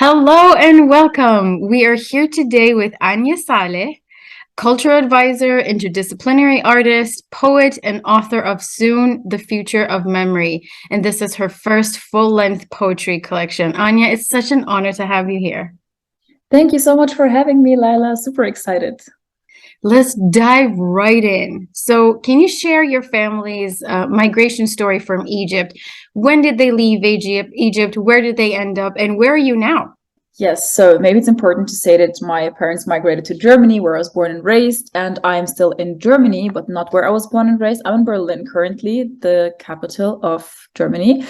Hello and welcome. We are here today with Anja Saleh, cultural advisor, interdisciplinary artist, poet, and author of Soon, The Future of Memory. And this is her first full-length poetry collection. Anja, it's such an honor to have you here. Thank you so much for having me, Lila. Super excited. Let's dive right in. So, can you share your family's migration story from Egypt? When did they leave Egypt? Where did they end up? And where are you now? Yes, so maybe it's important to say that my parents migrated to Germany, where I was born and raised, and I'm still in Germany, but not where I was born and raised. I'm in Berlin currently, the capital of Germany.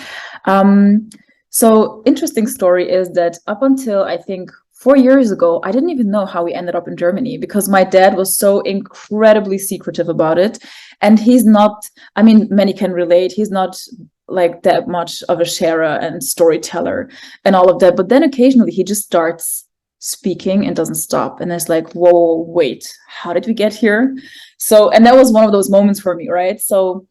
So interesting story is that up until I think 4 years ago, I didn't even know how we ended up in Germany because my dad was so incredibly secretive about it. And he's not, I mean, many can relate, he's not like that much of a sharer and storyteller and all of that. But then occasionally he just starts speaking and doesn't stop. And it's like, whoa, wait, how did we get here? So, and that was one of those moments for me, right? So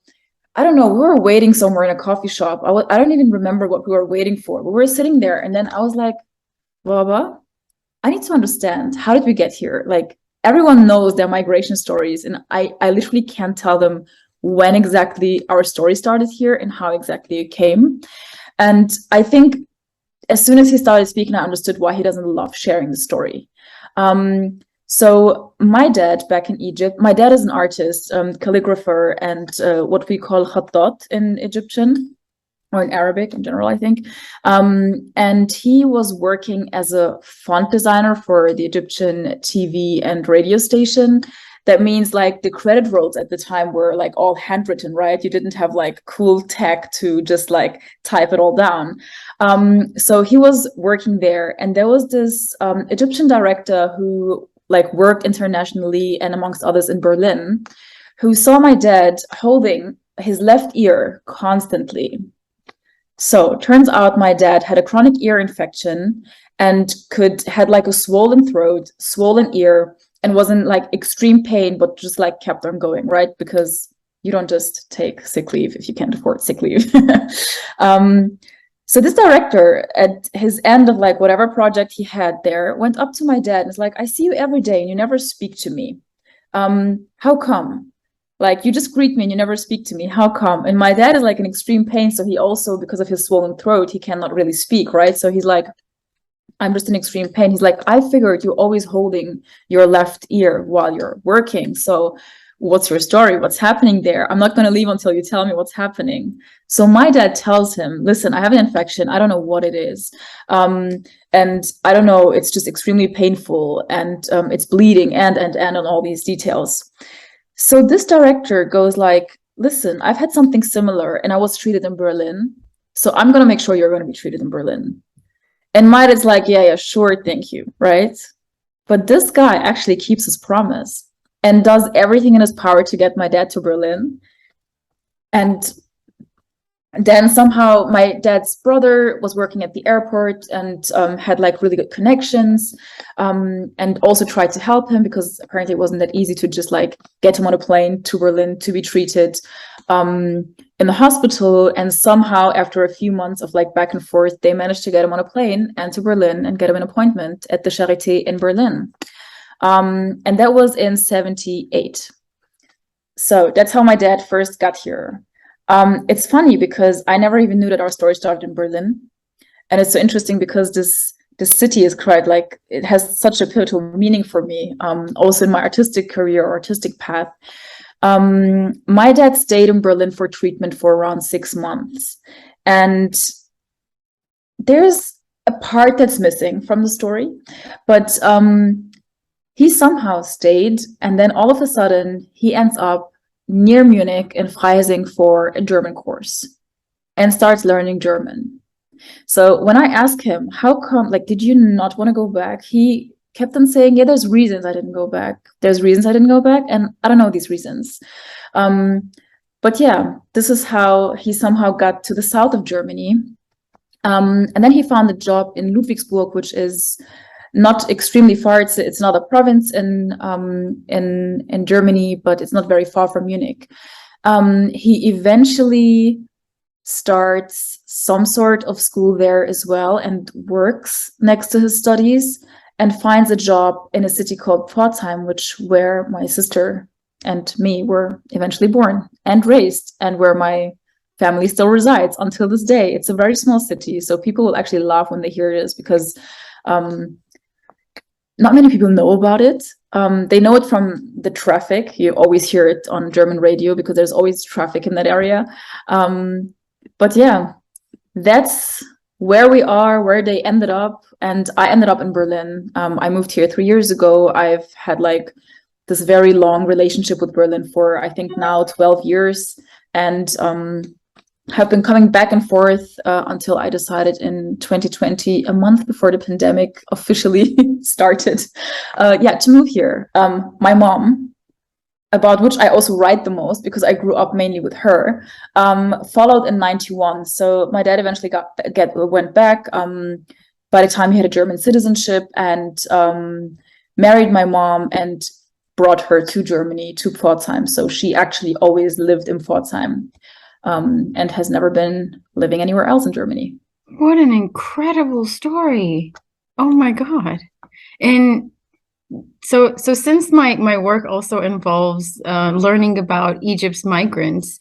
I don't know, we were waiting somewhere in a coffee shop. I don't even remember what we were waiting for. We were sitting there and then I was like, Baba, I need to understand, how did we get here? Like everyone knows their migration stories and I literally can't tell them when exactly our story started here and how exactly it came. And I think as soon as he started speaking, I understood why he doesn't love sharing the story. So my dad back in Egypt, my dad is an artist, calligrapher, and what we call khattat in Egyptian, or in Arabic in general, I think. And he was working as a font designer for the Egyptian TV and radio station. That means like the credit rolls at the time were like all handwritten, right? You didn't have like cool tech to just like type it all down. So he was working there, and there was this Egyptian director who like worked internationally and amongst others in Berlin, who saw my dad holding his left ear constantly. So turns out my dad had a chronic ear infection and had like a swollen throat, swollen ear, and was in like extreme pain, but just like kept on going, right? Because you don't just take sick leave if you can't afford sick leave. So this director at his end of like whatever project he had there went up to my dad and was like, I see you every day and you never speak to me. How come? Like, you just greet me and you never speak to me. How come? And my dad is like in extreme pain. So he also, because of his swollen throat, he cannot really speak, right? So he's like, I'm just in extreme pain. He's like, I figured you're always holding your left ear while you're working. So what's your story? What's happening there? I'm not going to leave until you tell me what's happening. So my dad tells him, listen, I have an infection. I don't know what it is. And I don't know. It's just extremely painful and it's bleeding and all these details. So this director goes like, listen, I've had something similar and I was treated in Berlin. So I'm going to make sure you're going to be treated in Berlin. And my dad's like, yeah, sure, thank you, right? But this guy actually keeps his promise and does everything in his power to get my dad to Berlin. And then somehow my dad's brother was working at the airport and had like really good connections, and also tried to help him because apparently it wasn't that easy to just like get him on a plane to Berlin to be treated in the hospital. And somehow after a few months of like back and forth, they managed to get him on a plane and to Berlin and get him an appointment at the Charité in Berlin. And that was in 78. So that's how my dad first got here. It's funny because I never even knew that our story started in Berlin. And it's so interesting because this city is quite like, it has such a pivotal meaning for me, also in my artistic career, artistic path. My dad stayed in Berlin for treatment for around 6 months. And there's a part that's missing from the story, but he somehow stayed. And then all of a sudden he ends up near Munich in Freising for a German course and starts learning German. So when I asked him, how come, like, did you not want to go back? He kept on saying, yeah, there's reasons I didn't go back. There's reasons I didn't go back. And I don't know these reasons. But yeah, this is how he somehow got to the south of Germany. And then he found a job in Ludwigsburg, which is not extremely far. It's another province in Germany, but it's not very far from Munich. He eventually starts some sort of school there as well and works next to his studies and finds a job in a city called Pforzheim, where my sister and me were eventually born and raised, and where my family still resides until this day. It's a very small city, so people will actually laugh when they hear this, because not many people know about it. They know it from the traffic. You always hear it on German radio because there's always traffic in that area. But yeah, that's where we are, where they ended up. And I ended up in Berlin. I moved here 3 years ago. I've had like this very long relationship with Berlin for, I think now 12 years. And have been coming back and forth until I decided in 2020, a month before the pandemic officially started, to move here. My mom, about which I also write the most because I grew up mainly with her, followed in 91. So my dad eventually went back by the time he had a German citizenship, and married my mom and brought her to Germany, to Pforzheim. So she actually always lived in Pforzheim. And has never been living anywhere else in Germany. What an incredible story. Oh my God. And so since my work also involves learning about Egypt's migrants,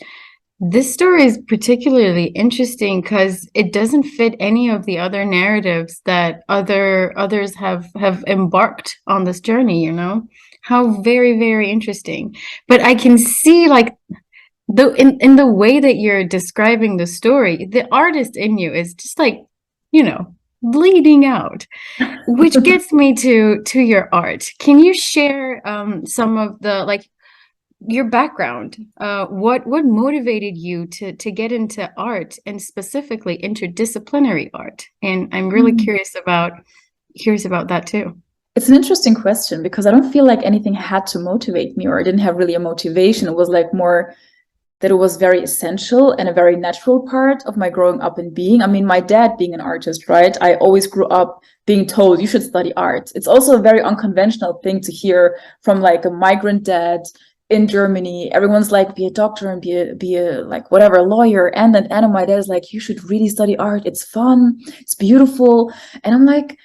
this story is particularly interesting because it doesn't fit any of the other narratives that others have embarked on this journey, you know? How very, very interesting. But I can see like in the way that you're describing the story, the artist in you is just like, you know, bleeding out, which gets me to your art. Can you share some of the, like, your background? What motivated you to get into art, and specifically interdisciplinary art? And I'm really curious about that too. It's an interesting question because I don't feel like anything had to motivate me, or I didn't have really a motivation. It was like more that it was very essential and a very natural part of my growing up and being. I mean, my dad being an artist, right? I always grew up being told you should study art. It's also a very unconventional thing to hear from like a migrant dad in Germany. Everyone's like, be a doctor and be a like whatever, lawyer. And then my dad is like, you should really study art. It's fun. It's beautiful. And I'm like,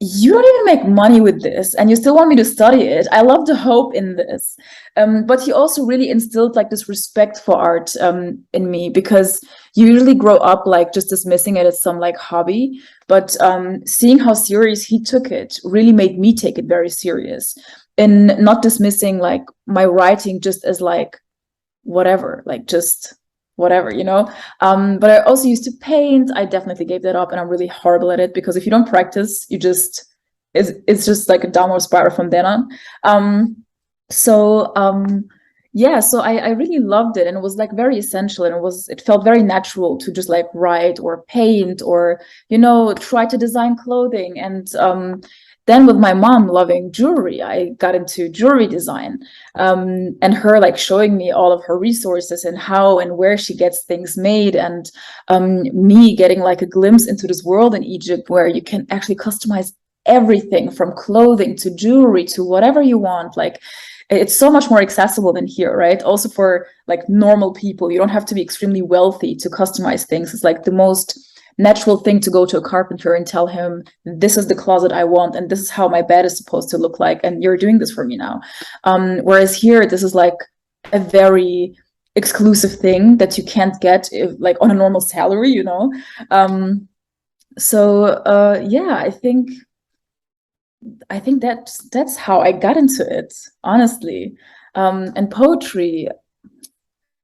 you don't even make money with this and you still want me to study it. I love the hope in this. But he also really instilled like this respect for art in me, because you usually grow up like just dismissing it as some like hobby. But seeing how serious he took it really made me take it very serious, in not dismissing like my writing just as like whatever, like just whatever, you know. But I also used to paint. I definitely gave that up, and I'm really horrible at it because if you don't practice, you just it's just like a downward spiral from then on. So I really loved it, and it was like very essential, and it felt very natural to just like write or paint or, you know, try to design clothing. And then with my mom loving jewelry, I got into jewelry design, and her like showing me all of her resources and how and where she gets things made, and me getting like a glimpse into this world in Egypt where you can actually customize everything from clothing to jewelry to whatever you want. Like, it's so much more accessible than here, right? Also for like normal people, you don't have to be extremely wealthy to customize things. It's like the most natural thing to go to a carpenter and tell him, this is the closet I want and this is how my bed is supposed to look like, and you're doing this for me now. Whereas here, this is like a very exclusive thing that you can't get like on a normal salary, you know. I think that's how I got into it, honestly. And poetry,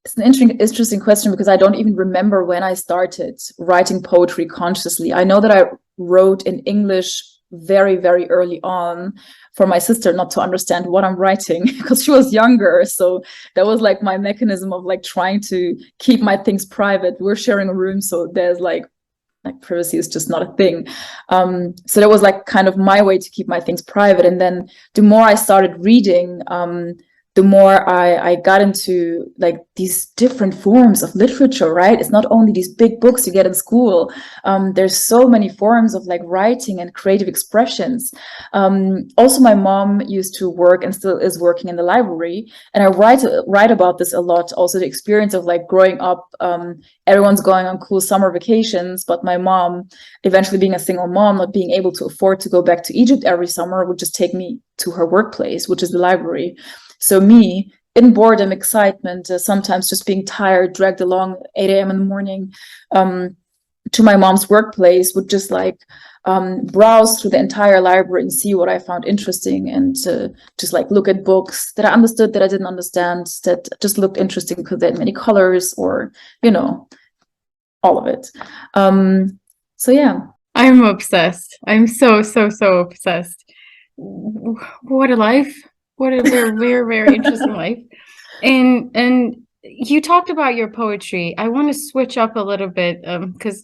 it's an interesting question because I don't even remember when I started writing poetry consciously. I know that I wrote in English very, very early on for my sister not to understand what I'm writing because she was younger. So that was like my mechanism of like trying to keep my things private. We're sharing a room, so there's like privacy is just not a thing. So that was like kind of my way to keep my things private. And then the more I started reading, the more I got into like these different forms of literature, right? It's not only these big books you get in school. There's so many forms of like writing and creative expressions. Also, my mom used to work and still is working in the library, and I write about this a lot. Also, the experience of like growing up, everyone's going on cool summer vacations, but my mom, eventually being a single mom, not being able to afford to go back to Egypt every summer, would just take me to her workplace, which is the library. So me, in boredom, excitement, sometimes just being tired, dragged along 8 a.m. in the morning to my mom's workplace, would just like browse through the entire library and see what I found interesting, and just like look at books that I understood, that I didn't understand, that just looked interesting because they had many colors, or, you know, all of it. So yeah. I'm obsessed. I'm so obsessed. What a life. What a very interesting life. And you talked about your poetry. I want to switch up a little bit because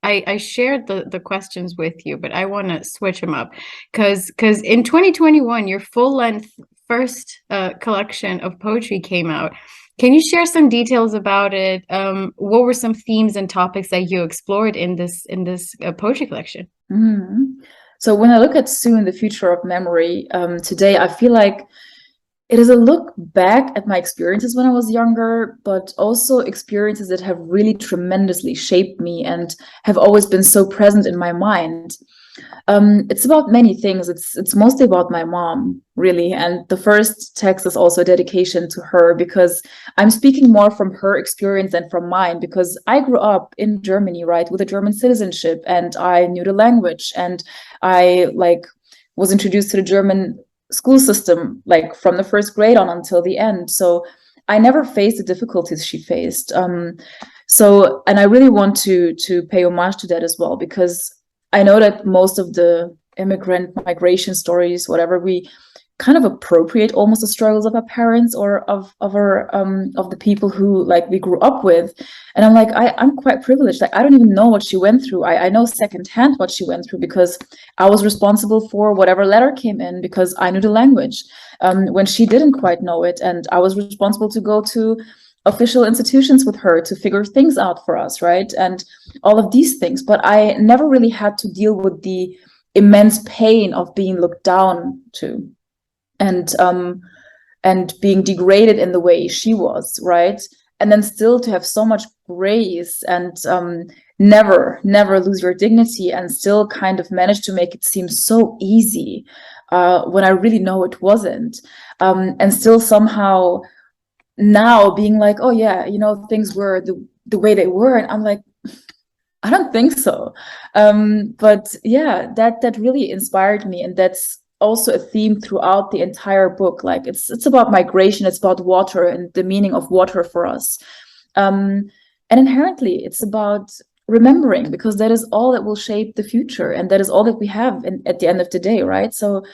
I shared the questions with you, but I want to switch them up because in 2021 your full-length first collection of poetry came out. Can you share some details about it? What were some themes and topics that you explored in this poetry collection? So when I look at Soon, the Future of Memory, today, I feel like it is a look back at my experiences when I was younger, but also experiences that have really tremendously shaped me and have always been so present in my mind. It's about many things. It's mostly about my mom, really. And the first text is also a dedication to her, because I'm speaking more from her experience than from mine, because I grew up in Germany, right, with a German citizenship, and I knew the language, and I like was introduced to the German school system, like from the first grade on until the end. So I never faced the difficulties she faced. And I really want to pay homage to that as well, because I know that most of the immigrant migration stories, whatever, we kind of appropriate almost the struggles of our parents or of the people who like we grew up with. And I'm like, I'm quite privileged. Like, I don't even know what she went through. I know secondhand what she went through, because I was responsible for whatever letter came in because I knew the language when she didn't quite know it. And I was responsible to go to official institutions with her to figure things out for us, right? And all of these things. But I never really had to deal with the immense pain of being looked down to and being degraded in the way she was, right? And then still to have so much grace and never lose your dignity, and still kind of manage to make it seem so easy when I really know it wasn't. And still somehow now being like, oh yeah, you know, things were the way they were. And I'm like, I don't think so. But yeah, that really inspired me. And that's also a theme throughout the entire book. Like it's about migration, it's about water and the meaning of water for us. And inherently it's about remembering, because that is all that will shape the future, and that is all that we have at the end of the day, right? So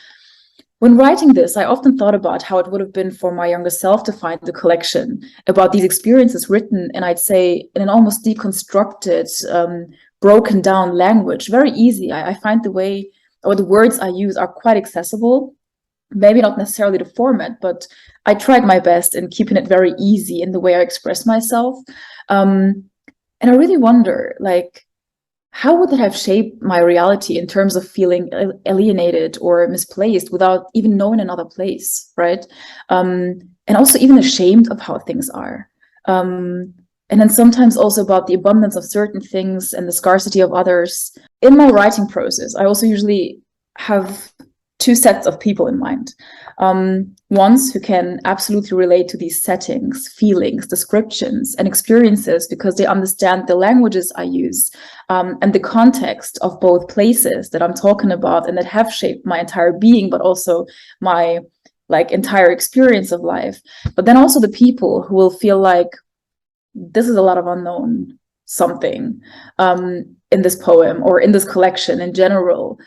when writing this, I often thought about how it would have been for my younger self to find the collection, about these experiences written, and I'd say in an almost deconstructed, broken down language. Very easy. I find the way, or the words I use, are quite accessible. Maybe not necessarily the format, but I tried my best in keeping it very easy in the way I express myself. And I really wonder, like, how would that have shaped my reality in terms of feeling alienated or misplaced without even knowing another place, right? And also even ashamed of how things are. And then sometimes also about the abundance of certain things and the scarcity of others. In my writing process, I also usually have two sets of people in mind. Ones who can absolutely relate to these settings, feelings, descriptions, and experiences, because they understand the languages I use and the context of both places that I'm talking about and that have shaped my entire being, but also my like entire experience of life. But then also the people who will feel like this is a lot of unknown something in this poem or in this collection in general.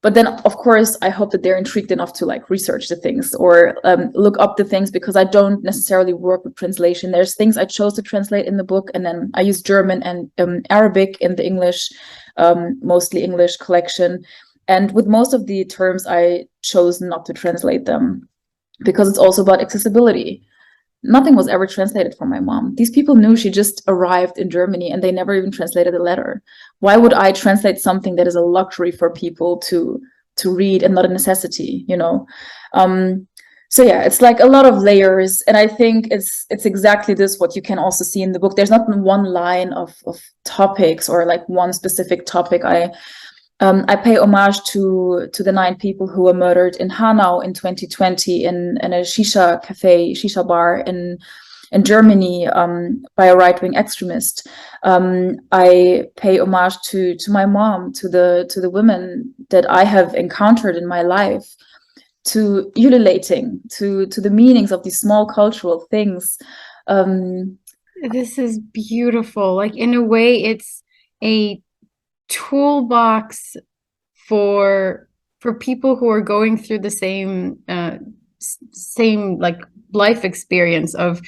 But then, of course, I hope that they're intrigued enough to like research the things or look up the things, because I don't necessarily work with translation. There's things I chose to translate in the book, and then I use German and Arabic in the English, mostly English collection. And with most of the terms, I chose not to translate them. because it's also about accessibility. Nothing was ever translated for my mom. These people knew she just arrived in Germany and they never even translated a letter. Why would I translate something that is a luxury for people to read and not a necessity, you know? So yeah, it's like a lot of layers, and I think it's exactly this what you can also see in the book. There's not one line of topics or like one specific topic. I pay homage to the 9 people who were murdered in Hanau in 2020 in a shisha bar in Germany, by a right-wing extremist. I pay homage to my mom, to the women that I have encountered in my life, to ululating, to the meanings of these small cultural things. This is beautiful. Like, in a way, it's a toolbox for people who are going through the same like life experience of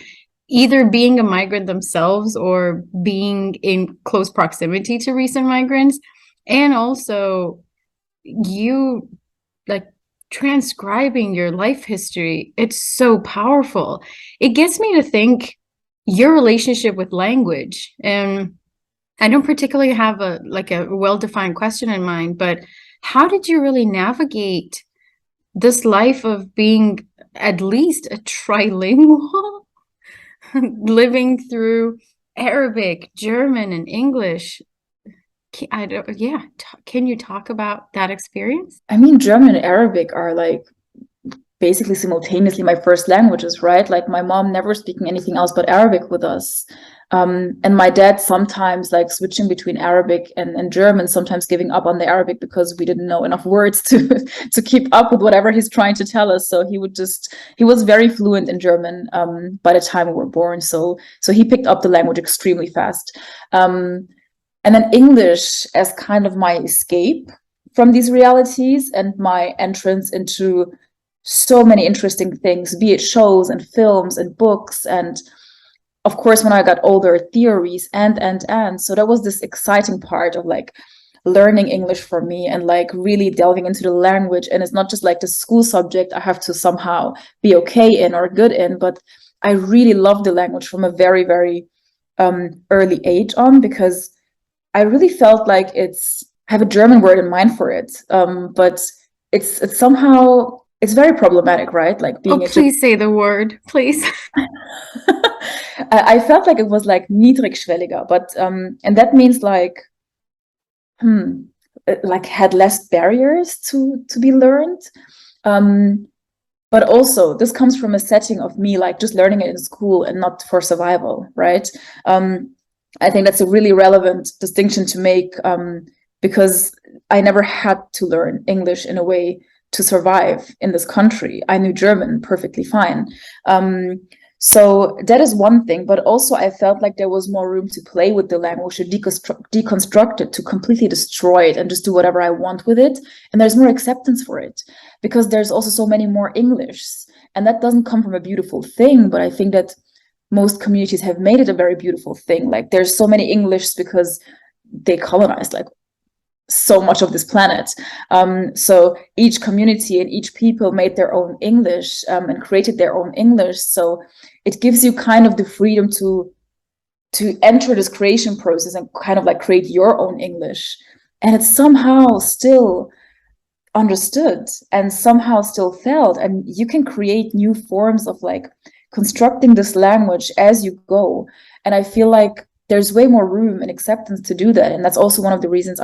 either being a migrant themselves or being in close proximity to recent migrants, and also you like transcribing your life history. It's so powerful. It gets me to think your relationship with language. And I don't particularly have a well-defined question in mind, but how did you really navigate this life of being at least a trilingual, living through Arabic, German, and English? Can you talk about that experience? I mean, German and Arabic are like basically simultaneously my first languages, right? Like my mom never speaking anything else but Arabic with us. And my dad sometimes like switching between Arabic and German, sometimes giving up on the Arabic because we didn't know enough words to keep up with whatever he's trying to tell us. So he was very fluent in German by the time we were born. So he picked up the language extremely fast. And then English as kind of my escape from these realities and my entrance into so many interesting things, be it shows and films and books, and of course when I got older, theories and so that was this exciting part of like learning English for me and like really delving into the language. And it's not just like the school subject I have to somehow be okay in or good in, but I really love the language from a very, very early age on, because I really felt like I have a German word in mind for it, but it's somehow, it's very problematic, right? Like being please say the word, please. I felt like it was like niedrigschwelliger, but and that means like had less barriers to be learned. But also this comes from a setting of me like just learning it in school and not for survival, right? I think that's a really relevant distinction to make, because I never had to learn English in a way to survive in this country. I knew German perfectly fine. So that is one thing, but also I felt like there was more room to play with the language, to deconstruct it, to completely destroy it and just do whatever I want with it. And there's more acceptance for it because there's also so many more English. And that doesn't come from a beautiful thing, but I think that most communities have made it a very beautiful thing. Like there's so many English because they colonized like so much of this planet. So each community and each people made their own English and created their own English. So it gives you kind of the freedom to enter this creation process and kind of like create your own English. And it's somehow still understood and somehow still felt. And you can create new forms of like constructing this language as you go. And I feel like there's way more room and acceptance to do that. And that's also one of the reasons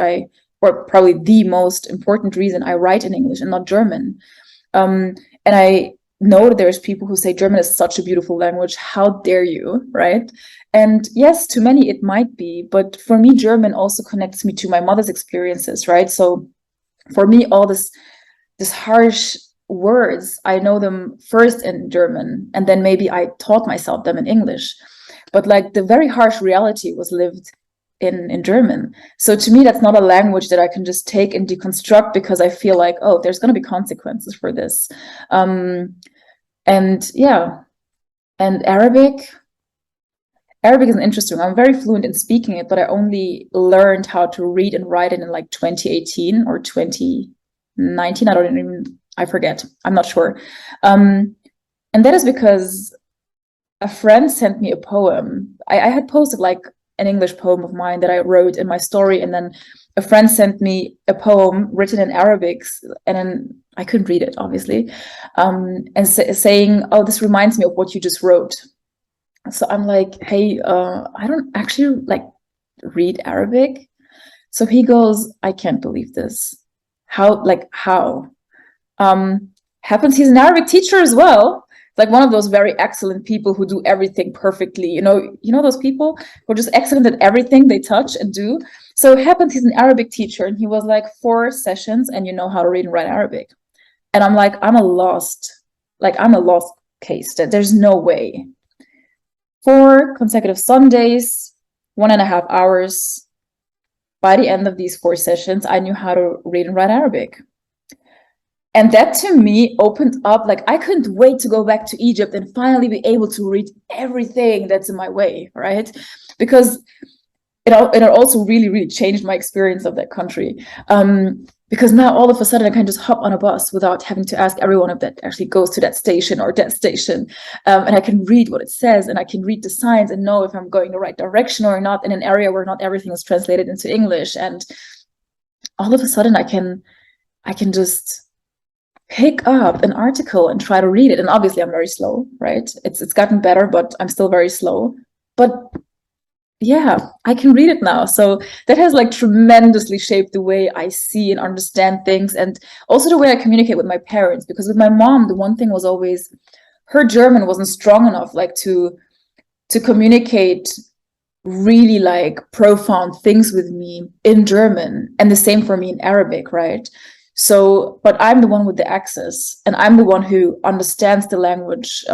or probably the most important reason I write in English and not German. And I know that there's people who say German is such a beautiful language. How dare you, right? And yes, to many it might be, but for me, German also connects me to my mother's experiences, right? So for me, all this harsh words, I know them first in German, and then maybe I taught myself them in English. But like the very harsh reality was lived in German. So to me, that's not a language that I can just take and deconstruct because I feel like, oh, there's going to be consequences for this. And yeah, and Arabic is interesting. I'm very fluent in speaking it, but I only learned how to read and write it in like 2018 or 2019. I forget. I'm not sure. And that is because a friend sent me a poem. I had posted like an English poem of mine that I wrote in my story, and then a friend sent me a poem written in Arabic, and then I couldn't read it, obviously, and saying, "Oh, this reminds me of what you just wrote." So I'm like, "Hey, I don't actually like read Arabic." So he goes, "I can't believe this. How? Like how?" Happens he's an Arabic teacher as well. Like one of those very excellent people who do everything perfectly. You know those people who are just excellent at everything they touch and do. So it happens he's an Arabic teacher, and he was like 4 sessions, and you know how to read and write Arabic. And I'm like, I'm a lost case. That there's no way. 4 consecutive Sundays, 1.5 hours. By the end of these 4 sessions, I knew how to read and write Arabic. And that to me opened up, like I couldn't wait to go back to Egypt and finally be able to read everything that's in my way, right? Because it also really, really changed my experience of that country. Because now all of a sudden I can just hop on a bus without having to ask everyone if that actually goes to that station or that station. And I can read what it says, and I can read the signs and know if I'm going the right direction or not in an area where not everything is translated into English. And all of a sudden I can just pick up an article and try to read it. And obviously I'm very slow, right? It's gotten better, but I'm still very slow. But yeah, I can read it now. So that has like tremendously shaped the way I see and understand things, and also the way I communicate with my parents. Because with my mom, the one thing was always her German wasn't strong enough, like to communicate really like profound things with me in German, and the same for me in Arabic, right? So, but I'm the one with the access, and I'm the one who understands the language,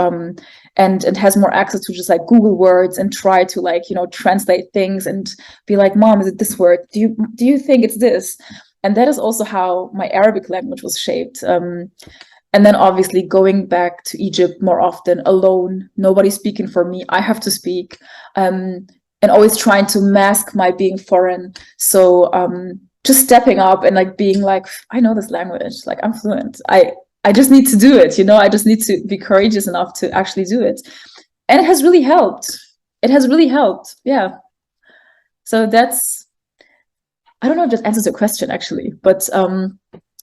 and has more access to just like Google words and try to like, translate things and be like, Mom, is it this word? Do you think it's this? And that is also how my Arabic language was shaped. And then obviously going back to Egypt more often alone, nobody speaking for me, I have to speak, and always trying to mask my being foreign. So, just stepping up and like being like, I know this language, like I'm fluent. I just need to do it, I just need to be courageous enough to actually do it. And it has really helped. Yeah. So I don't know if that answers your question actually, but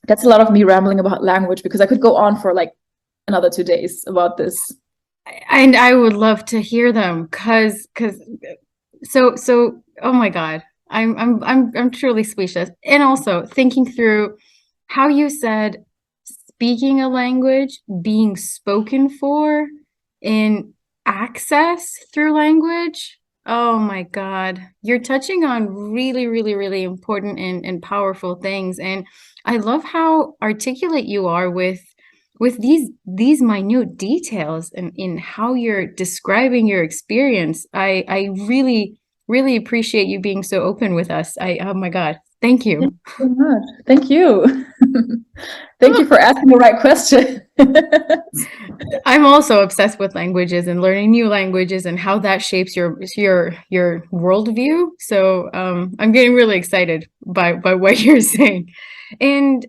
that's a lot of me rambling about language, because I could go on for like another 2 days about this. And I would love to hear them, because so oh my God. I'm truly speechless. And also thinking through how you said speaking a language, being spoken for, in access through language. Oh my God. You're touching on really, really, really important and powerful things. And I love how articulate you are with these minute details and in how you're describing your experience. I really appreciate you being so open with us. Oh my God, thank you. Thank you so much. Thank you. Thank you for asking the right question. I'm also obsessed with languages and learning new languages and how that shapes your worldview. So I'm getting really excited by what you're saying. And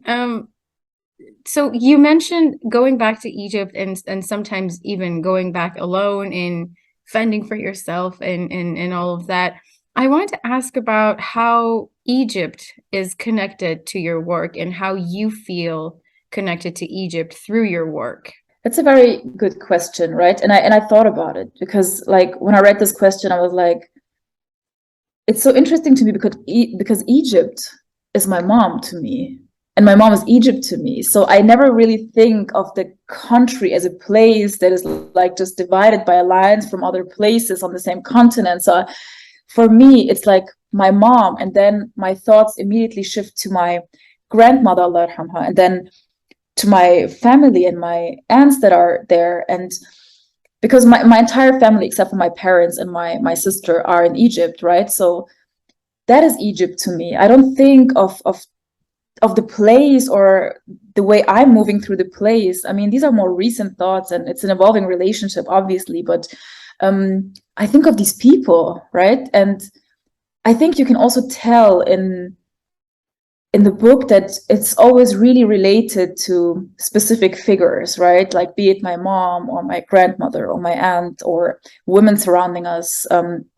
so you mentioned going back to Egypt and sometimes even going back alone in fending for yourself and all of that. I wanted to ask about how Egypt is connected to your work and how you feel connected to Egypt through your work. That's a very good question, right? And I thought about it, because like when I read this question, I was like, it's so interesting to me because Egypt is my mom to me, and my mom is Egypt to me. So I never really think of the country as a place that is like just divided by a lines from other places on the same continent. So for me, it's like my mom, and then my thoughts immediately shift to my grandmother, Allah yarhamha, and then to my family and my aunts that are there. And because my entire family, except for my parents and my sister, are in Egypt, right? So that is Egypt to me. I don't think of the place or the way I'm moving through the place. I mean, these are more recent thoughts, and it's an evolving relationship, obviously, but I think of these people, right? And I think you can also tell in in the book that it's always really related to specific figures, right? Like be it my mom or my grandmother or my aunt or women surrounding us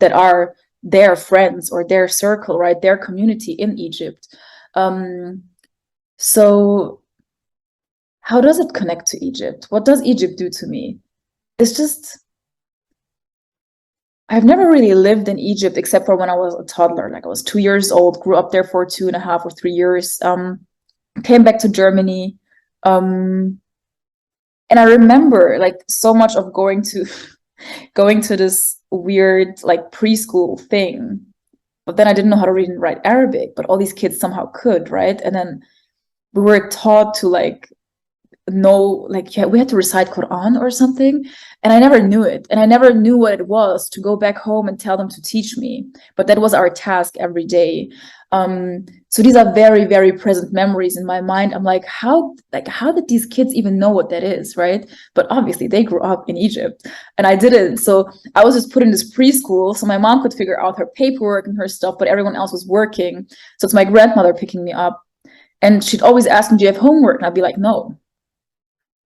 that are their friends or their circle, right? Their community in Egypt. So how does it connect to Egypt? What does Egypt do to me? It's just, I've never really lived in Egypt except for when I was a toddler. Like I was 2 years old, grew up there for 2.5 or 3 years, came back to Germany. And I remember like so much of going to this weird like preschool thing. But then I didn't know how to read and write Arabic, but all these kids somehow could, right? And then we were taught to like know, like, yeah, we had to recite Quran or something, and I never knew it, and I never knew what it was to go back home and tell them to teach me, but that was our task every day. So these are very, very present memories in my mind. I'm like, how did these kids even know what that is, right? But obviously they grew up in Egypt and I didn't. So I was just put in this preschool so my mom could figure out her paperwork and her stuff, but everyone else was working. So it's my grandmother picking me up, and she'd always ask me, do you have homework? And I'd be like, no.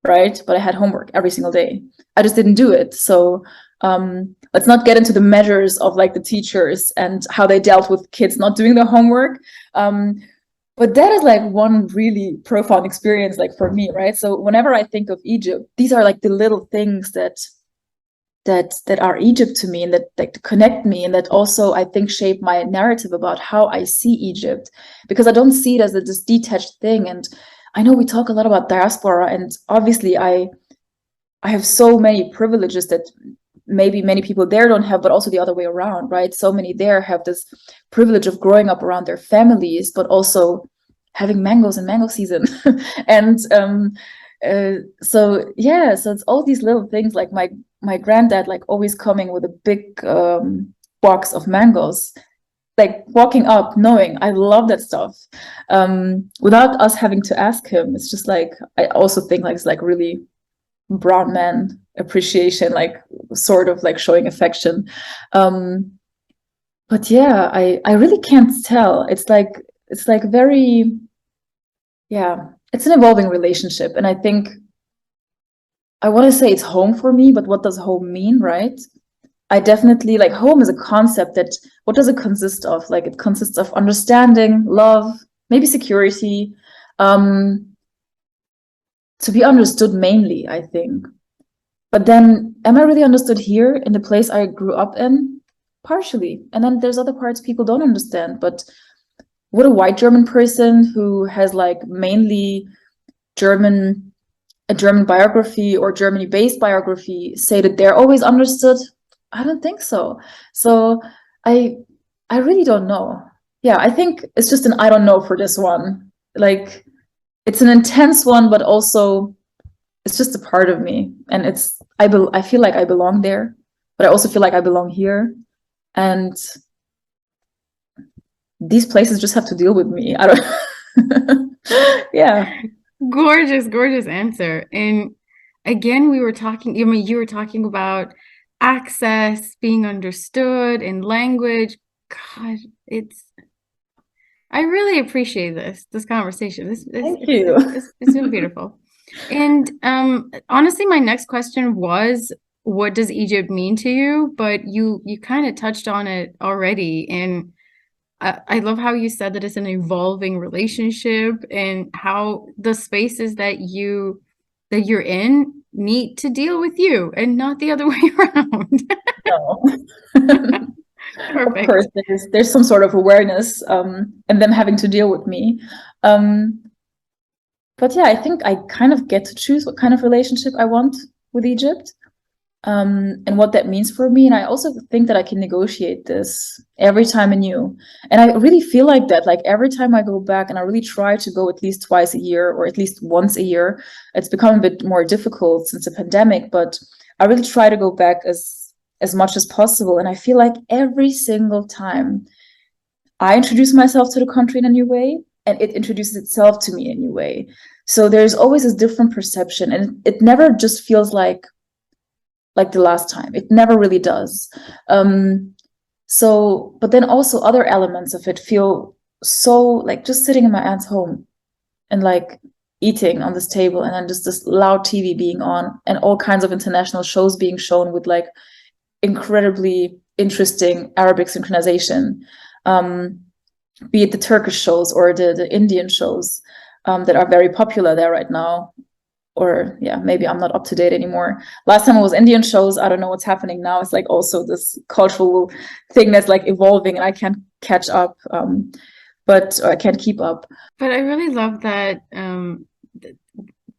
Right? But I had homework every single day. I just didn't do it. So let's not get into the measures of like the teachers and how they dealt with kids not doing their homework. But that is like one really profound experience, like for me, right? So whenever I think of Egypt, these are like the little things that are Egypt to me, and that connect me, and that also I think shape my narrative about how I see Egypt, because I don't see it as this detached thing. And I know we talk a lot about diaspora, and obviously I have so many privileges that maybe many people there don't have, but also the other way around, right? So many there have this privilege of growing up around their families, but also having mangoes in mango season. And so yeah, so it's all these little things, like my granddad like always coming with a big box of mangoes, like walking up knowing I love that stuff, without us having to ask him. It's just like, I also think like it's like really brown man appreciation, like sort of like showing affection. But yeah, I really can't tell. It's like very, yeah, it's an evolving relationship. And I think I want to say it's home for me, but what does home mean, right? I definitely like home is a concept that, what does it consist of? Like it consists of understanding, love, maybe security, to be understood mainly, I think. But then am I really understood here in the place I grew up in? Partially. And then there's other parts people don't understand. But would a white German person who has like mainly a German biography or Germany-based biography say that they're always understood? I don't think so. So I really don't know. Yeah, I think it's just an I don't know for this one. Like it's an intense one, but also it's just a part of me, and it's I feel like I belong there, but I also feel like I belong here, and these places just have to deal with me. I don't. Yeah. Gorgeous answer. And again, we were talking, I mean, you were talking about access, being understood, in language. God, I really appreciate this conversation. Thank you. It's been beautiful. And honestly, my next question was, what does Egypt mean to you? But you kind of touched on it already. And I love how you said that it's an evolving relationship, and how the spaces that you're in need to deal with you and not the other way around. No. Of Perfect. course, there's some sort of awareness, and them having to deal with me. But yeah, I think I kind of get to choose what kind of relationship I want with Egypt, and what that means for me. And I also think that I can negotiate this every time anew. And I really feel like that, like every time I go back, and I really try to go at least twice a year or at least once a year. It's become a bit more difficult since the pandemic, but I really try to go back as much as possible. And I feel like every single time I introduce myself to the country in a new way, and it introduces itself to me in a new way. So there's always a different perception, and it never just feels like the last time. It never really does. So, but then also other elements of it feel so like just sitting in my aunt's home and like eating on this table, and then just this loud TV being on and all kinds of international shows being shown with like incredibly interesting Arabic synchronization, be it the Turkish shows or the Indian shows that are very popular there right now. Or yeah, maybe I'm not up to date anymore. Last time it was Indian shows. I don't know what's happening now. It's like also this cultural thing that's like evolving, and I can't catch up, but or I can't keep up. But I really love that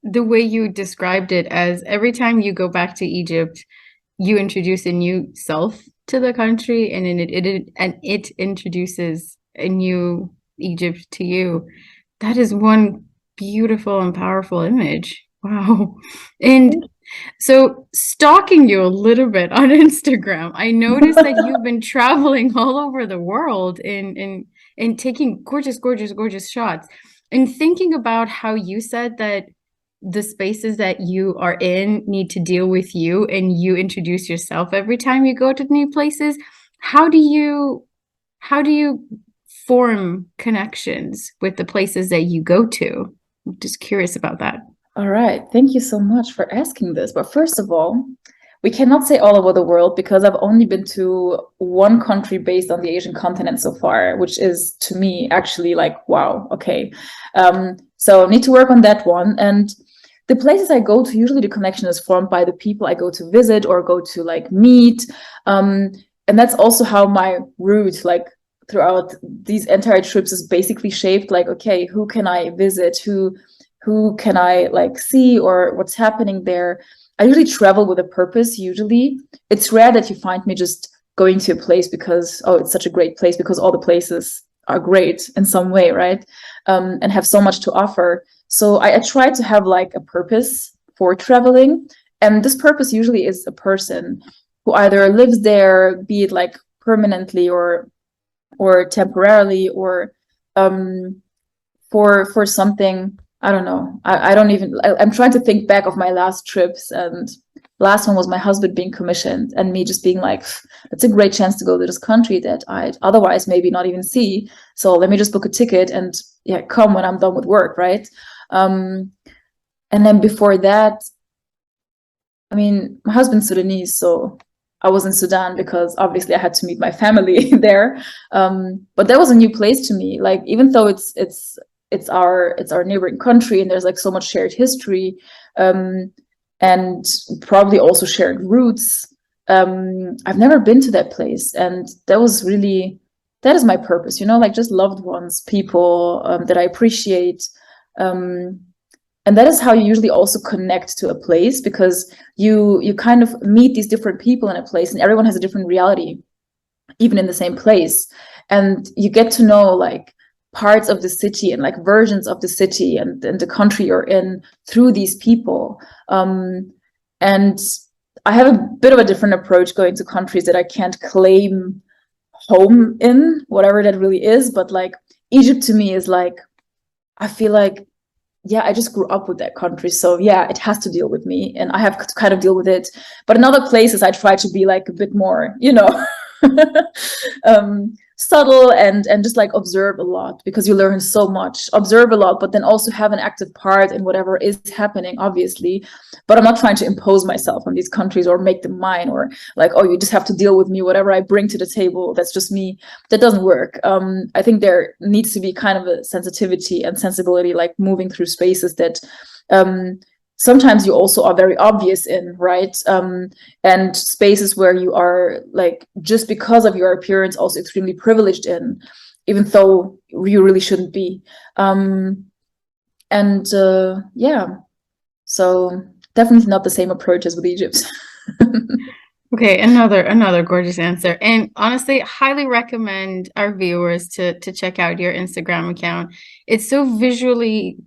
the way you described it, as every time you go back to Egypt, you introduce a new self to the country, and it introduces a new Egypt to you. That is one beautiful and powerful image. Wow. And so, stalking you a little bit on Instagram, I noticed that you've been traveling all over the world and taking gorgeous, gorgeous, gorgeous shots. And thinking about how you said that the spaces that you are in need to deal with you, and you introduce yourself every time you go to new places. How do you form connections with the places that you go to? I'm just curious about that. All right. Thank you so much for asking this. But first of all, we cannot say all over the world because I've only been to one country based on the Asian continent so far, which is to me actually like, wow, okay. So need to work on that one. And the places I go to, usually the connection is formed by the people I go to visit or go to like meet. And that's also how my route, like throughout these entire trips, is basically shaped. Like, okay, who can I visit? Who can I like see, or what's happening there? I usually travel with a purpose. Usually it's rare that you find me just going to a place because, oh, it's such a great place, because all the places are great in some way, right? And have so much to offer. So I try to have like a purpose for traveling. And this purpose usually is a person who either lives there, be it like permanently or temporarily, or for something. I don't know. I'm trying to think back of my last trips, and last one was my husband being commissioned and me just being like, that's a great chance to go to this country that I'd otherwise maybe not even see. So let me just book a ticket and yeah, come when I'm done with work, right? And then before that, I mean, my husband's Sudanese, so I was in Sudan because obviously I had to meet my family there. But that was a new place to me. Like, even though it's our neighboring country and there's like so much shared history, and probably also shared roots, I've never been to that place, and that is my purpose, like just loved ones, people that I appreciate, and that is how you usually also connect to a place, because you kind of meet these different people in a place, and everyone has a different reality even in the same place, and you get to know like parts of the city and like versions of the city and the country you're in through these people. And I have a bit of a different approach going to countries that I can't claim home in, whatever that really is. But like Egypt to me is like, I feel like, yeah, I just grew up with that country. So yeah, it has to deal with me and I have to kind of deal with it. But in other places, I try to be like a bit more, subtle and just like observe a lot, because you learn so much. Observe a lot, but then also have an active part in whatever is happening, obviously. But I'm not trying to impose myself on these countries or make them mine, or like, oh, you just have to deal with me, whatever I bring to the table, that's just me. That doesn't work. I think there needs to be kind of a sensitivity and sensibility, like moving through spaces that sometimes you also are very obvious in, right? And spaces where you are like, just because of your appearance, also extremely privileged in, even though you really shouldn't be. Yeah, so definitely not the same approach as with Egypt. Okay, another gorgeous answer. And honestly, highly recommend our viewers to check out your Instagram account. It's so visually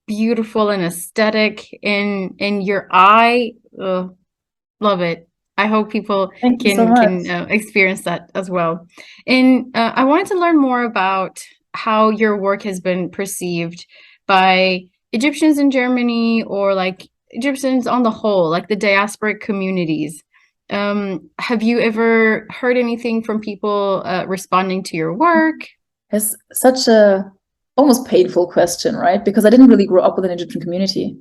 beautiful and aesthetic in your eye. Love it. I hope people Thank you so much. can experience that as well. And I wanted to learn more about how your work has been perceived by Egyptians in Germany, or like Egyptians on the whole, like the diasporic communities. Have you ever heard anything from people responding to your work? It's such a almost painful question, right? Because I didn't really grow up with an Egyptian community.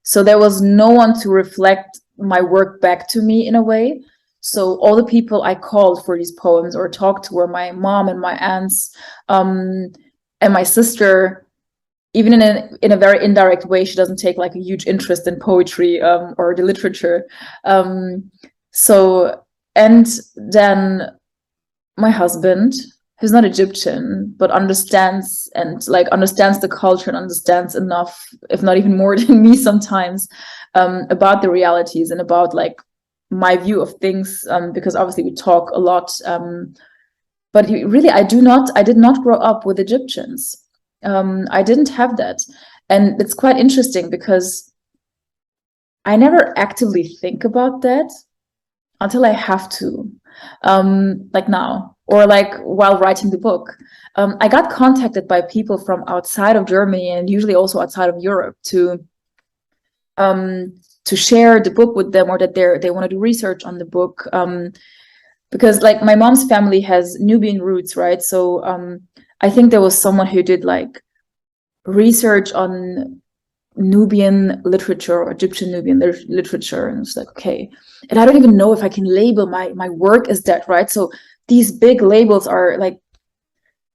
So there was no one to reflect my work back to me in a way. So all the people I called for these poems or talked to were my mom and my aunts, and my sister. Even in a very indirect way, she doesn't take like a huge interest in poetry or the literature. So and then my husband, who's not Egyptian, but understands the culture and understands enough, if not even more than me sometimes, about the realities and about like my view of things, because obviously we talk a lot. But really, I did not grow up with Egyptians. I didn't have that. And it's quite interesting because I never actively think about that until I have to, like now, or like while writing the book. I got contacted by people from outside of Germany and usually also outside of Europe to share the book with them, or that they want to do research on the book. Because like my mom's family has Nubian roots, right? So I think there was someone who did like research on Nubian literature or Egyptian Nubian literature, and it's like, okay, and I don't even know if I can label my work as that, right? So these big labels are like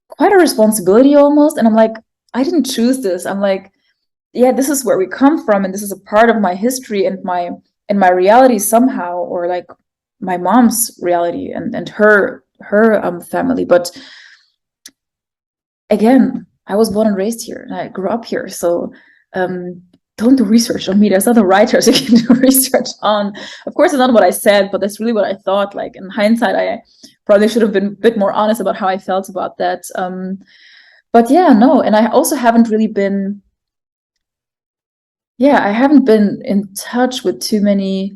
quite a responsibility almost, and I'm like, I didn't choose this. I'm like, yeah, this is where we come from, and this is a part of my history and my reality somehow, or like my mom's reality and her family. But again, I was born and raised here, and I grew up here, so don't do research on me. There's other writers you can do research on. Of course, it's not what I said, but that's really what I thought. Like in hindsight, I probably should have been a bit more honest about how I felt about that. But yeah, no, and I also haven't really been. Yeah, I haven't been in touch with too many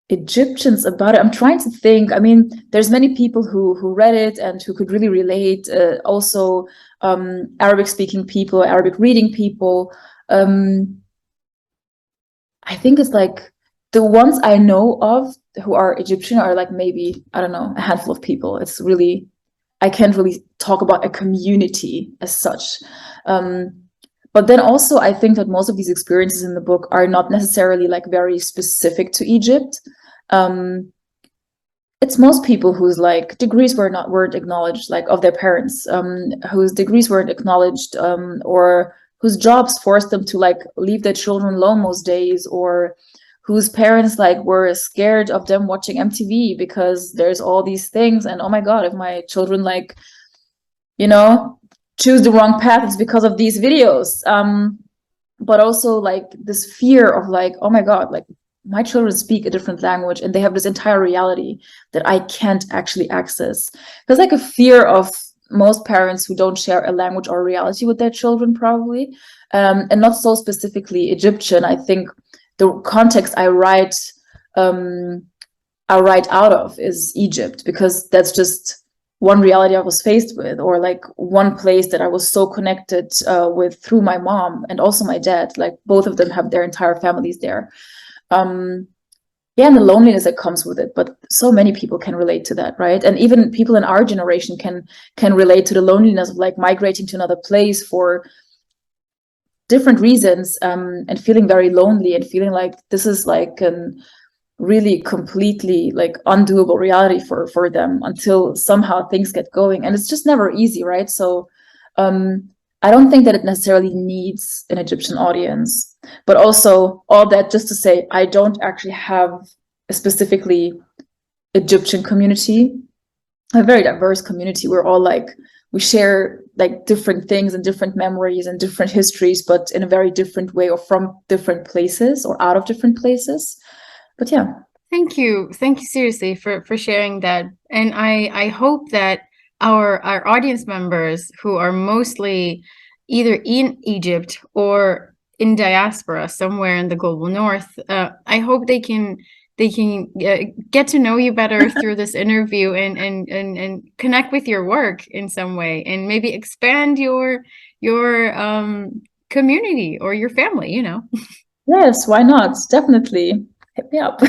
Egyptians about it. I'm trying to think. I mean, there's many people who read it and who could really relate. Also, Arabic speaking people, Arabic reading people. I think it's like the ones I know of who are Egyptian are like maybe, I don't know, a handful of people. It's really, I can't really talk about a community as such. But then also, I think that most of these experiences in the book are not necessarily like very specific to Egypt. It's most people whose like degrees weren't acknowledged, like of their parents, whose degrees weren't acknowledged, or whose jobs forced them to like leave their children alone most days, or whose parents like were scared of them watching MTV because there's all these things, and oh my God, if my children like, you know, choose the wrong path, it's because of these videos. But also like this fear of like, oh my God, like my children speak a different language and they have this entire reality that I can't actually access. There's like a fear of most parents who don't share a language or reality with their children, probably, and not so specifically Egyptian. I think the context I write out of is Egypt, because that's just one reality I was faced with, or like one place that I was so connected with through my mom and also my dad. Like both of them have their entire families there. Yeah, and the loneliness that comes with it, but so many people can relate to that, right? And even people in our generation can relate to the loneliness of like migrating to another place for different reasons, and feeling very lonely and feeling like this is like an really completely like undoable reality for them until somehow things get going, and it's just never easy, right? So I don't think that it necessarily needs an Egyptian audience. But also all that just to say, I don't actually have a specifically Egyptian community, a very diverse community. We're all like, we share like different things and different memories and different histories, but in a very different way, or from different places or out of different places. But yeah. Thank you seriously for sharing that. And I hope that our audience members who are mostly either in Egypt or in diaspora somewhere in the global north, I hope they can get to know you better through this interview and connect with your work in some way, and maybe expand your community or your family, Yes, why not? Definitely hit me up.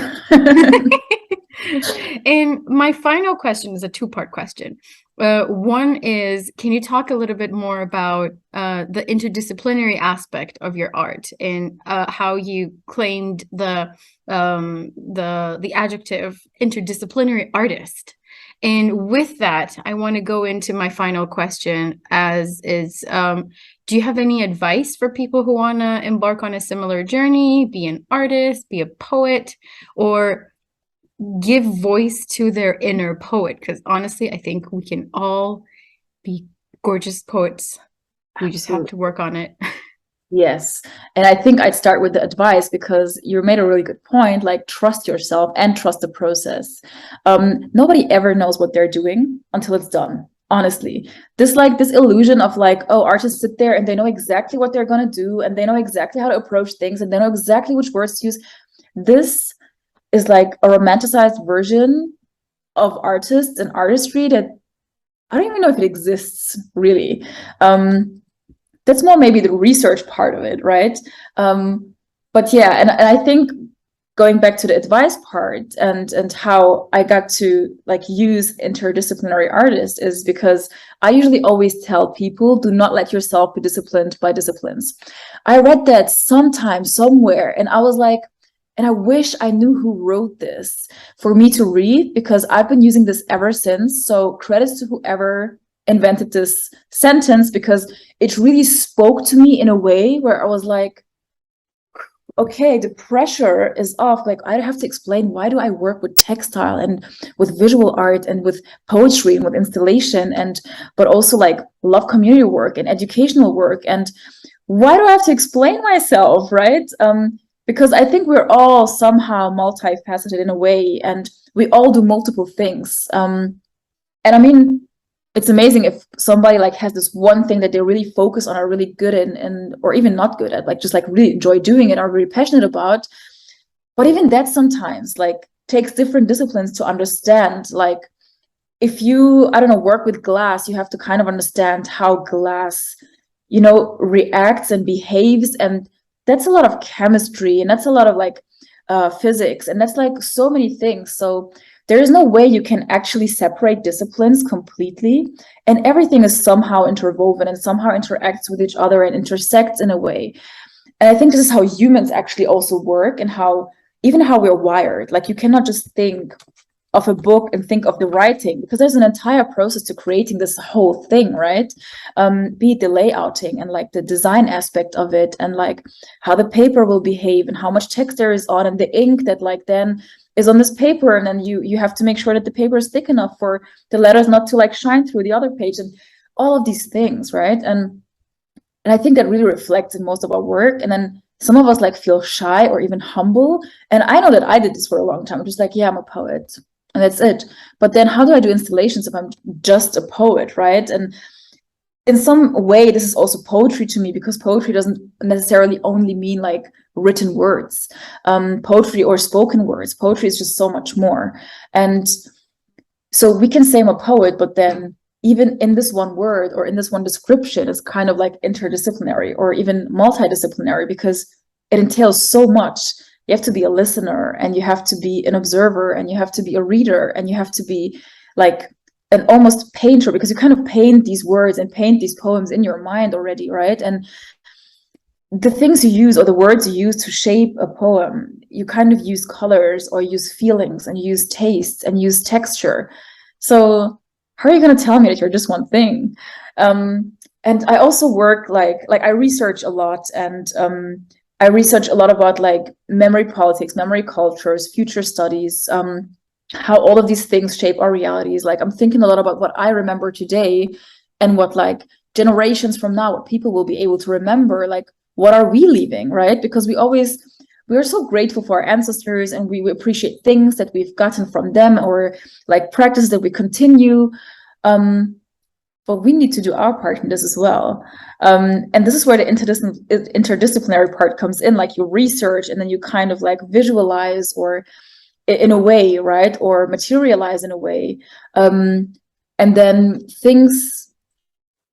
And my final question is a two-part question. One is, can you talk a little bit more about the interdisciplinary aspect of your art and how you claimed the adjective interdisciplinary artist? And with that, I want to go into my final question, as is, do you have any advice for people who want to embark on a similar journey, be an artist, be a poet, or give voice to their inner poet? Because honestly, I think we can all be gorgeous poets. We just have to work on it. Yes. And I think I'd start with the advice, because you made a really good point, like trust yourself and trust the process. Nobody ever knows what they're doing until it's done. Honestly, this illusion of like, oh, artists sit there and they know exactly what they're going to do, and they know exactly how to approach things, and they know exactly which words to use. This is like a romanticized version of artists and artistry that I don't even know if it exists really. That's more maybe the research part of it, right? But yeah, and I think going back to the advice part and how I got to like use interdisciplinary artists is because I usually always tell people, do not let yourself be disciplined by disciplines. I read that sometime somewhere, and I was like, and I wish I knew who wrote this for me to read, because I've been using this ever since. So credits to whoever invented this sentence, because it really spoke to me in a way where I was like, okay, the pressure is off. Like, I have to explain, why do I work with textile and with visual art and with poetry and with installation, and but also like love community work and educational work, and why do I have to explain myself, right? Because I think we're all somehow multifaceted in a way, and we all do multiple things. And I mean, it's amazing if somebody like has this one thing that they really focus on, are really good in, or even not good at, like just like really enjoy doing it, are really passionate about. But even that sometimes like takes different disciplines to understand. Like if you, I don't know, work with glass, you have to kind of understand how glass, you know, reacts and behaves. And that's a lot of chemistry, and that's a lot of like physics, and that's like so many things. So there is no way you can actually separate disciplines completely, and everything is somehow interwoven and somehow interacts with each other and intersects in a way. And I think this is how humans actually also work, and how even how we're wired. Like you cannot just think of a book and think of the writing, because there's an entire process to creating this whole thing, right? Be it the layouting and like the design aspect of it, and like how the paper will behave and how much text there is on, and the ink that like then is on this paper, and then you have to make sure that the paper is thick enough for the letters not to like shine through the other page, and all of these things, right? And I think that really reflects in most of our work. And then some of us like feel shy or even humble, and I know that I did this for a long time, just like, yeah, I'm a poet and that's it. But then how do I do installations if I'm just a poet, right? And in some way, this is also poetry to me, because poetry doesn't necessarily only mean like written words, poetry or spoken words. Poetry is just so much more. And so we can say I'm a poet, but then even in this one word or in this one description, it's kind of like interdisciplinary or even multidisciplinary, because it entails so much. You have to be a listener, and you have to be an observer, and you have to be a reader, and you have to be like an almost painter, because you kind of paint these words and paint these poems in your mind already, right? And the things you use or the words you use to shape a poem, you kind of use colors or use feelings and use tastes and use texture. So how are you going to tell me that you're just one thing? And I also work like I research a lot, and I research a lot about like memory politics, memory cultures, future studies, how all of these things shape our realities. Like I'm thinking a lot about what I remember today, and what like generations from now, what people will be able to remember. Like, what are we leaving, right? Because we're so grateful for our ancestors, and we appreciate things that we've gotten from them, or like practices that we continue. But we need to do our part in this as well. And this is where the interdisciplinary part comes in. Like you research, and then you kind of like visualize, or in a way, right? Or materialize in a way. And then things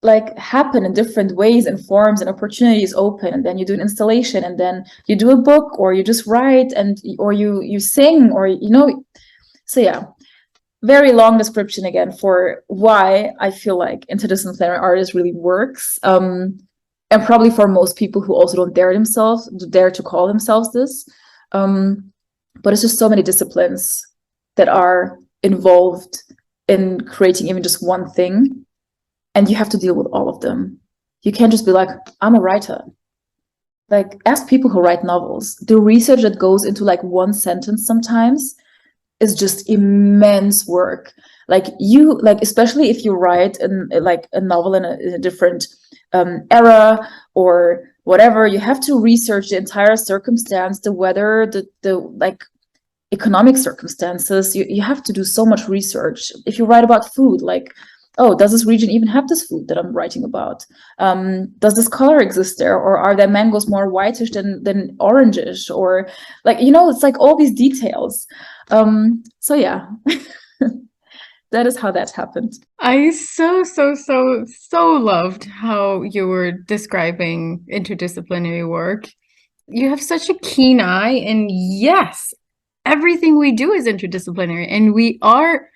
like happen in different ways and forms, and opportunities open, and then you do an installation, and then you do a book, or you just write, and or you sing, or So yeah, very long description again for why I feel like interdisciplinary artist really works. And probably for most people who also don't dare to call themselves this. But it's just so many disciplines that are involved in creating even just one thing. And you have to deal with all of them. You can't just be like, I'm a writer. Like, ask people who write novels. The research that goes into like one sentence sometimes is just immense work. Like especially if you write like a novel in a different era or whatever, you have to research the entire circumstance, the weather, the like economic circumstances. You have to do so much research. If you write about food, like, oh, does this region even have this food that I'm writing about? Does this color exist there? Or are their mangoes more whitish than orangish? Or like, it's like all these details. So yeah, that is how that happened. I so loved how you were describing interdisciplinary work. You have such a keen eye, and yes, everything we do is interdisciplinary, and we are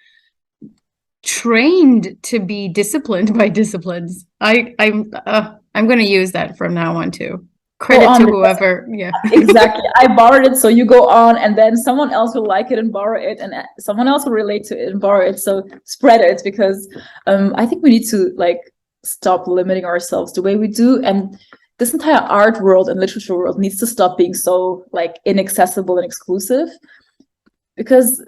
trained to be disciplined by disciplines. I'm going to use that from now on too. Credit to whoever. Yeah, exactly. I borrowed it, so you go on, and then someone else will like it and borrow it, and someone else will relate to it and borrow it. So spread it, because I think we need to like stop limiting ourselves the way we do, and this entire art world and literature world needs to stop being so like inaccessible and exclusive, because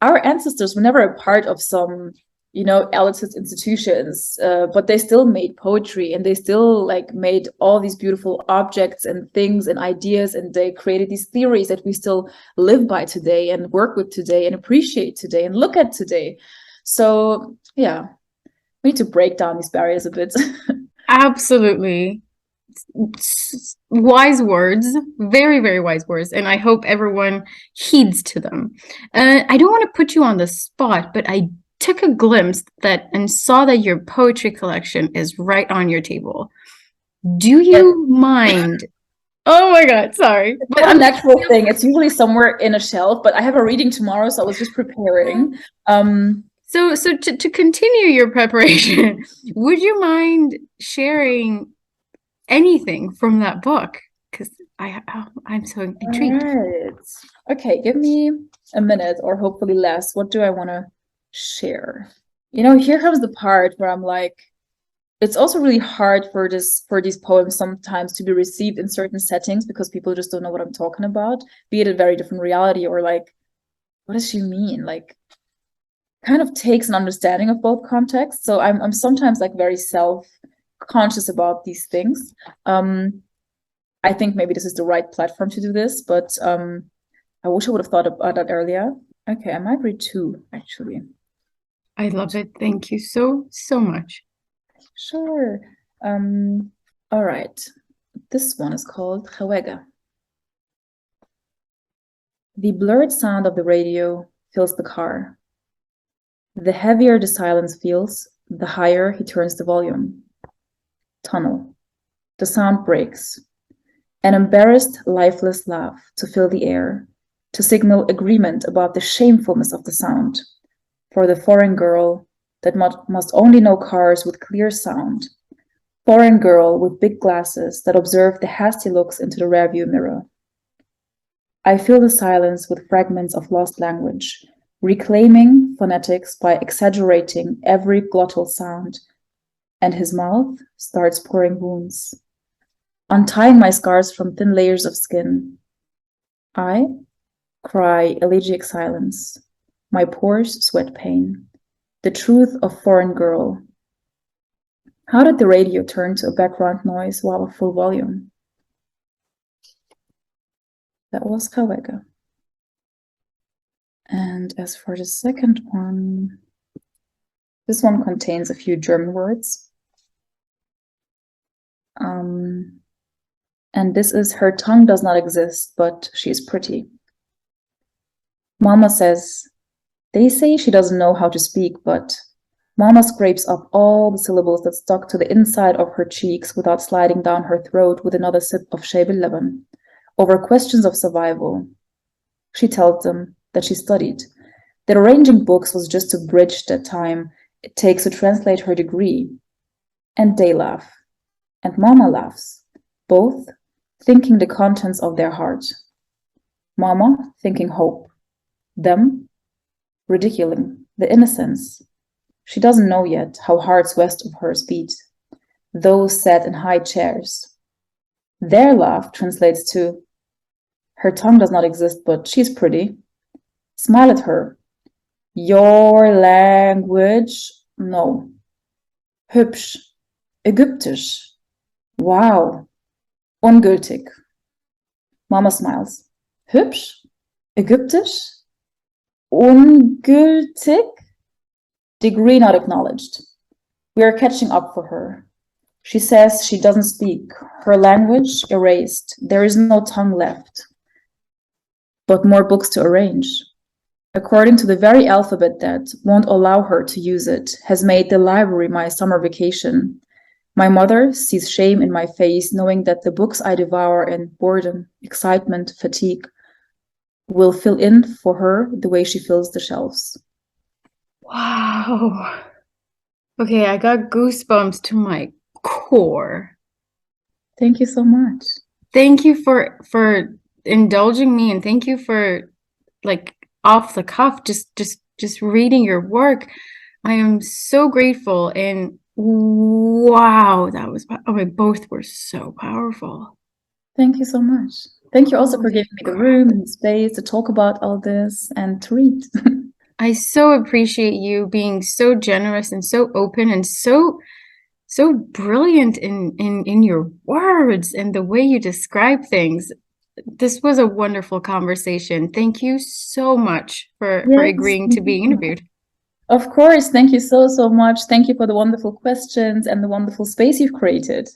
our ancestors were never a part of some elitist institutions, but they still made poetry, and they still like made all these beautiful objects and things and ideas, and they created these theories that we still live by today and work with today and appreciate today and look at today. So yeah, we need to break down these barriers a bit. Absolutely. Wise words, very, very wise words, and I hope everyone heeds to them. I don't want to put you on the spot, but I took a glimpse and saw that your poetry collection is right on your table. Do you mind? Oh my God, sorry. But a natural thing. It's usually somewhere in a shelf, but I have a reading tomorrow, so I was just preparing. So to continue your preparation, would you mind sharing anything from that book? Because I'm so intrigued. Right. Okay, give me a minute, or hopefully less. What do I want to share? Here comes the part where I'm like, it's also really hard for these poems sometimes to be received in certain settings, because people just don't know what I'm talking about, be it a very different reality, or like, what does she mean? Like, kind of takes an understanding of both contexts. So I'm sometimes like very self-conscious about these things. I think maybe this is the right platform to do this, but I wish I would have thought about that earlier. Okay, I might read two, actually. I love it. Thank you so much. Sure. All right. This one is called Khawega. The blurred sound of the radio fills the car. The heavier the silence feels, the higher he turns the volume. Tunnel. The sound breaks. An embarrassed, lifeless laugh to fill the air, to signal agreement about the shamefulness of the sound. For the foreign girl that must only know cars with clear sound. Foreign girl with big glasses that observe the hasty looks into the rearview mirror. I fill the silence with fragments of lost language, reclaiming phonetics by exaggerating every glottal sound, and his mouth starts pouring wounds. Untying my scars from thin layers of skin, I cry elegiac silence, my pores sweat pain, the truth of foreign girl. How did the radio turn to a background noise while at full volume? That was Khawega. And as for the second one, this one contains a few German words. And this is, her tongue does not exist, but she is pretty. Mama says, they say she doesn't know how to speak, but Mama scrapes up all the syllables that stuck to the inside of her cheeks without sliding down her throat with another sip of Shayb al-Laban, over questions of survival. She tells them that she studied, that arranging books was just to bridge that time it takes to translate her degree. And they laugh. And Mama laughs, both thinking the contents of their heart. Mama thinking hope. Them ridiculing the innocence. She doesn't know yet how hearts west of hers beat. Those sat in high chairs. Their laugh translates to, her tongue does not exist, but she's pretty. Smile at her. Your language? No. Hübsch. Ägyptisch. Wow. Ungültig. Mama smiles. Hübsch? Ägyptisch? Ungültig? Degree not acknowledged. We are catching up for her. She says she doesn't speak. Her language erased. There is no tongue left. But more books to arrange. According to the very alphabet that won't allow her to use it, has made the library my summer vacation. My mother sees shame in my face, knowing that the books I devour in boredom, excitement, fatigue will fill in for her the way she fills the shelves. Wow. Okay, I got goosebumps to my core. Thank you so much. Thank you for indulging me, and thank you for, like, off the cuff just reading your work. I am so grateful, and wow, that was, oh my, both were so powerful. Thank you so much. Thank you also Oh for my giving me the God. room and the space to talk about all this and to read. I so appreciate you being so generous and so open and so brilliant in your words and the way you describe things. This was a wonderful conversation. Thank you so much for Yes, agreeing to be interviewed. of course. Thank you so much. Thank you for the wonderful questions and the wonderful space you've created.